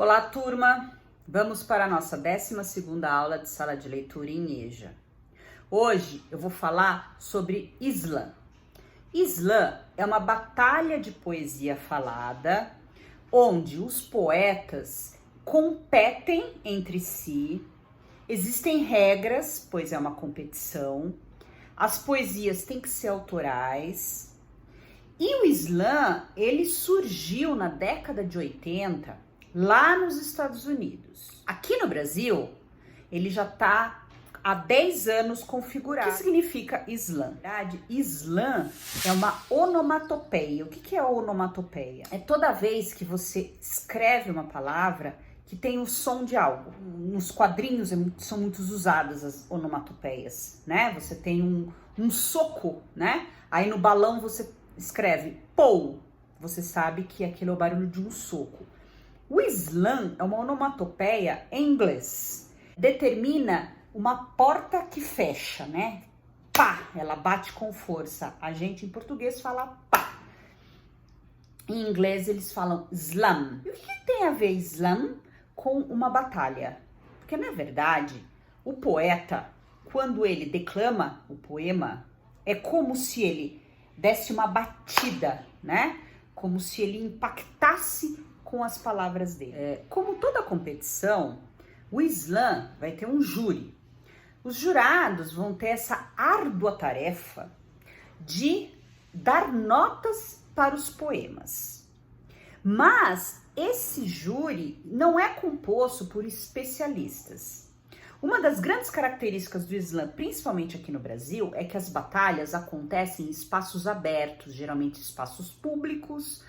Olá, turma! Vamos para a nossa 12ª aula de sala de leitura em EJA. Hoje eu vou falar sobre Islã. Islã é uma batalha de poesia falada, onde os poetas competem entre si, existem regras, pois é uma competição, as poesias têm que ser autorais, e o Islã, ele surgiu na década de 80, lá nos Estados Unidos. Aqui no Brasil, ele já está há 10 anos configurado. O que significa Islã? Na verdade, Islã é uma onomatopeia. O que é onomatopeia? É toda vez que você escreve uma palavra que tem o som de algo. Nos quadrinhos são muito usadas as onomatopeias, né? Você tem um soco, né? Aí no balão você escreve pou. Você sabe que aquele é o barulho de um soco. O slam é uma onomatopeia em inglês. Determina uma porta que fecha, né? Pá, ela bate com força. A gente em português fala pá. Em inglês eles falam slam. E o que tem a ver slam com uma batalha? Porque na verdade, o poeta, quando ele declama o poema, é como se ele desse uma batida, né? Como se ele impactasse com as palavras dele. Como toda competição, o Islã vai ter um júri. Os jurados vão ter essa árdua tarefa de dar notas para os poemas. Mas esse júri não é composto por especialistas. Uma das grandes características do Islã, principalmente aqui no Brasil, é que as batalhas acontecem em espaços abertos, geralmente espaços públicos,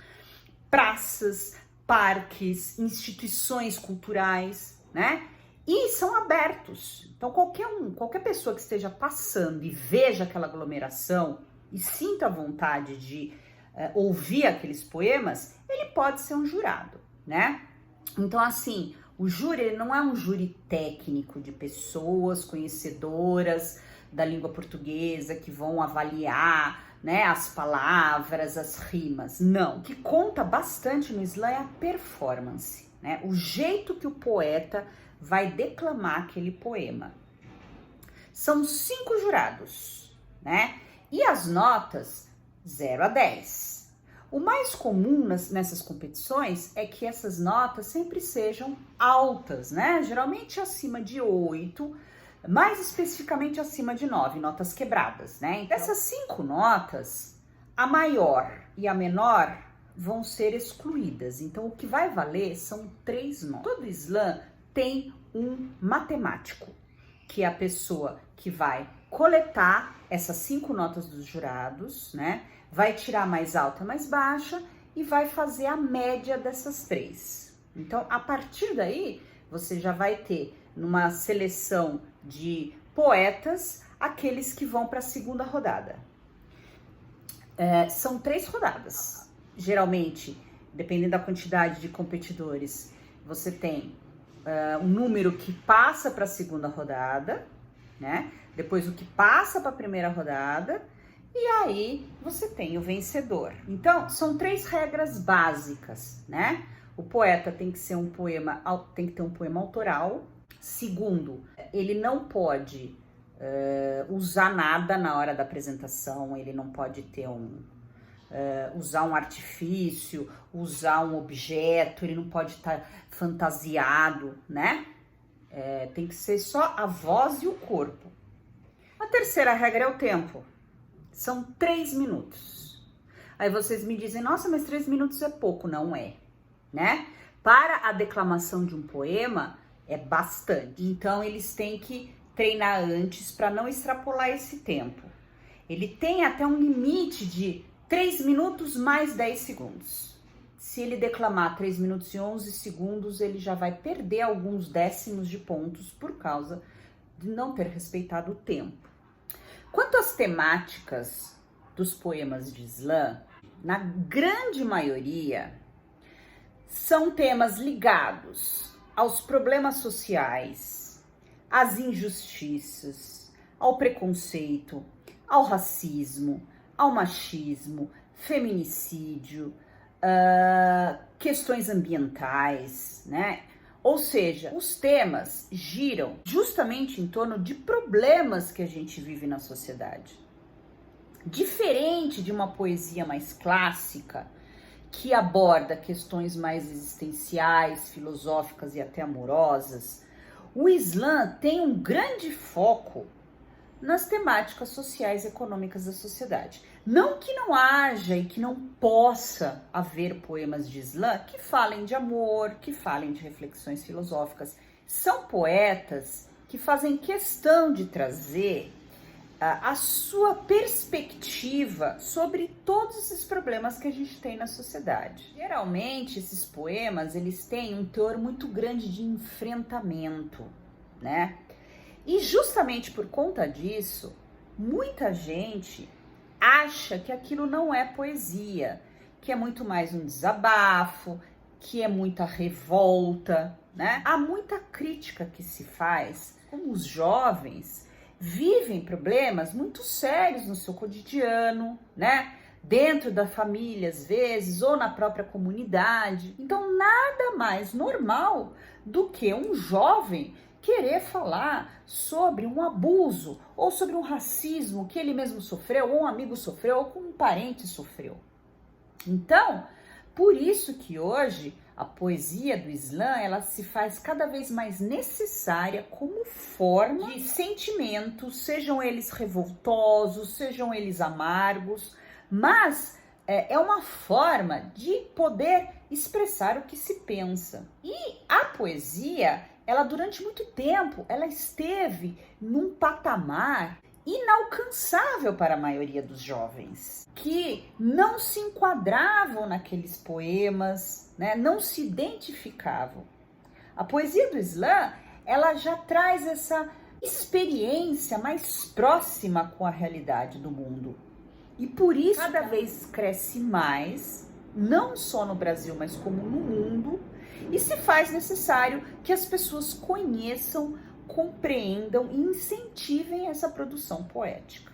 praças, parques, instituições culturais, né? E são abertos. Então qualquer pessoa que esteja passando e veja aquela aglomeração e sinta a vontade de ouvir aqueles poemas, ele pode ser um jurado, né? Então assim, o júri ele não é um júri técnico de pessoas conhecedoras da língua portuguesa que vão avaliar, né, as palavras, as rimas. Não, o que conta bastante no Islã é a performance, né? O jeito que o poeta vai declamar aquele poema. São 5 jurados, né? E as notas 0 a 10. O mais comum nessas competições é que essas notas sempre sejam altas, né? Geralmente acima de 8, mais especificamente acima de 9, notas quebradas, né? Então, dessas 5 notas, a maior e a menor vão ser excluídas. Então, o que vai valer são 3 notas. Todo Islã tem um matemático, que é a pessoa que vai coletar essas 5 notas dos jurados, né? Vai tirar mais alta, mais baixa e vai fazer a média dessas 3. Então, a partir daí, você já vai ter numa seleção de poetas, aqueles que vão para a segunda rodada. São 3 rodadas. Geralmente, dependendo da quantidade de competidores, você tem um número que passa para a segunda rodada, né? Depois o que passa para a primeira rodada, e aí você tem o vencedor. Então, são 3 regras básicas, né? O poeta tem que ter um poema autoral. Segundo, ele não pode usar nada na hora da apresentação, ele não pode ter usar um artifício, usar um objeto, ele não pode estar fantasiado, né? Tem que ser só a voz e o corpo. A terceira regra é o tempo. São 3 minutos. Aí vocês me dizem, nossa, mas 3 minutos é pouco. Não é, né? Para a declamação de um poema, é bastante. Então, eles têm que treinar antes para não extrapolar esse tempo. Ele tem até um limite de 3 minutos mais 10 segundos. Se ele declamar 3 minutos e 11 segundos, ele já vai perder alguns décimos de pontos por causa de não ter respeitado o tempo. Quanto às temáticas dos poemas de Islã, na grande maioria, são temas ligados aos problemas sociais, às injustiças, ao preconceito, ao racismo, ao machismo, feminicídio, questões ambientais, né? Ou seja, os temas giram justamente em torno de problemas que a gente vive na sociedade. Diferente de uma poesia mais clássica, que aborda questões mais existenciais, filosóficas e até amorosas, o Islã tem um grande foco nas temáticas sociais e econômicas da sociedade. Não que não haja e que não possa haver poemas de Islã que falem de amor, que falem de reflexões filosóficas. São poetas que fazem questão de trazer a sua perspectiva sobre todos esses problemas que a gente tem na sociedade. Geralmente, esses poemas, eles têm um teor muito grande de enfrentamento, né? E justamente por conta disso, muita gente acha que aquilo não é poesia, que é muito mais um desabafo, que é muita revolta, né? Há muita crítica que se faz, como os jovens vivem problemas muito sérios no seu cotidiano, né? Dentro da família, às vezes, ou na própria comunidade. Então, nada mais normal do que um jovem querer falar sobre um abuso ou sobre um racismo que ele mesmo sofreu, ou um amigo sofreu, ou um parente sofreu. Então, por isso que hoje a poesia do Islã, ela se faz cada vez mais necessária como forma de sentimentos, sejam eles revoltosos, sejam eles amargos, mas é uma forma de poder expressar o que se pensa. E a poesia, ela durante muito tempo, ela esteve num patamar inalcançável para a maioria dos jovens, que não se enquadravam naqueles poemas, né? Não se identificavam. A poesia do Islã, ela já traz essa experiência mais próxima com a realidade do mundo. E por isso cada vez cresce mais, não só no Brasil, mas como no mundo, e se faz necessário que as pessoas conheçam, compreendam e incentivem essa produção poética.